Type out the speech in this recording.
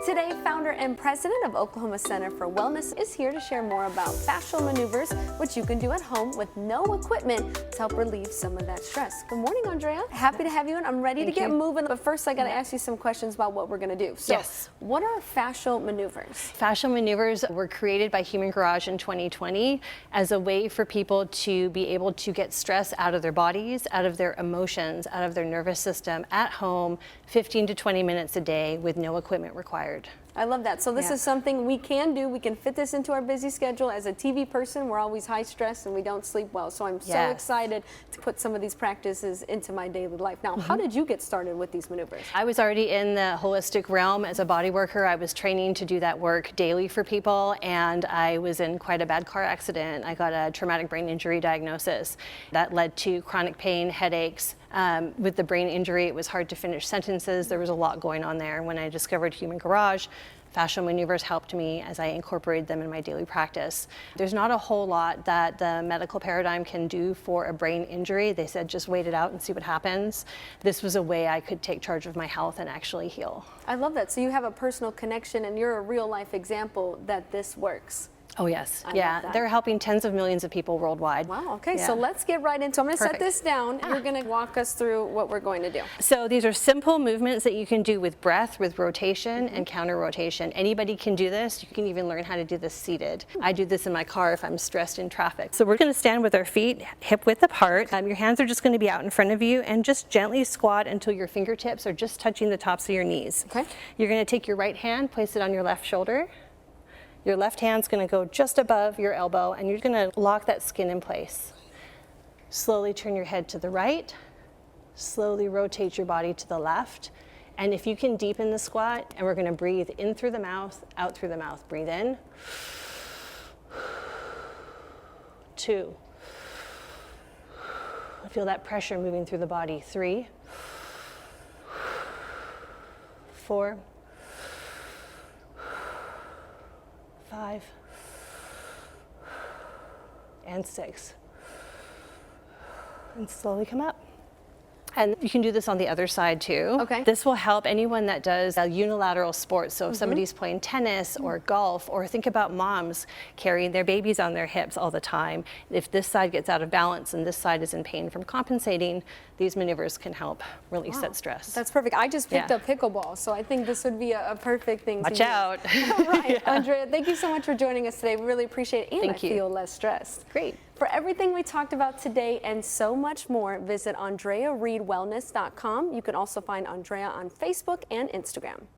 Today, founder and president of Oklahoma Center for Wellness is here to share more about fascial maneuvers, which you can do at home with no equipment to help relieve some of that stress. Good morning, Andrea. Happy to have you, and I'm ready to get moving. But first, I got to ask you some questions about what we're going to do. So, what are fascial maneuvers? Fascial maneuvers were created by Human Garage in 2020 as a way for people to be able to get stress out of their bodies, out of their emotions, out of their nervous system at home, 15 to 20 minutes a day with no equipment required. I love that. So this is something we can do. We can fit this into our busy schedule. As a TV person, we're always high stress and we don't sleep well. So I'm so excited to put some of these practices into my daily life. Now, how did you get started with these maneuvers? I was already in the holistic realm as a body worker. I was training to do that work daily for people, and I was in quite a bad car accident. I got a traumatic brain injury diagnosis that led to chronic pain, headaches. With the brain injury, it was hard to finish sentences. There was a lot going on there. When I discovered Human Garage, fascial maneuvers helped me as I incorporated them in my daily practice. There's not a whole lot that the medical paradigm can do for a brain injury. They said just wait it out and see what happens. This was a way I could take charge of my health and actually heal. I love that. So you have a personal connection and you're a real life example that this works. Oh yes, they're helping tens of millions of people worldwide. Wow, okay, so let's get right into it. I'm going to set this down. You're going to walk us through what we're going to do. So these are simple movements that you can do with breath, with rotation and counter rotation. Anybody can do this. You can even learn how to do this seated. I do this in my car if I'm stressed in traffic. So we're going to stand with our feet hip width apart. Your hands are just going to be out in front of you, and just gently squat until your fingertips are just touching the tops of your knees. Okay. You're going to take your right hand, place it on your left shoulder. Your left hand's going to go just above your elbow, and you're going to lock that skin in place. Slowly turn your head to the right. Slowly rotate your body to the left. And if you can deepen the squat, and we're going to breathe in through the mouth, out through the mouth. Breathe in. 2. Feel that pressure moving through the body. 3. 4. 5 and 6, and slowly come up. And you can do this on the other side too. Okay. This will help anyone that does a unilateral sport. So if somebody's playing tennis or golf, or think about moms carrying their babies on their hips all the time. If this side gets out of balance and this side is in pain from compensating, these maneuvers can help release that stress. That's perfect. I just picked up pickleball, so I think this would be a perfect thing to do. Watch out. All right, Andrea, thank you so much for joining us today. We really appreciate it, and I feel less stressed. Great. For everything we talked about today and so much more, visit AndreaReedWellness.com. You can also find Andrea on Facebook and Instagram.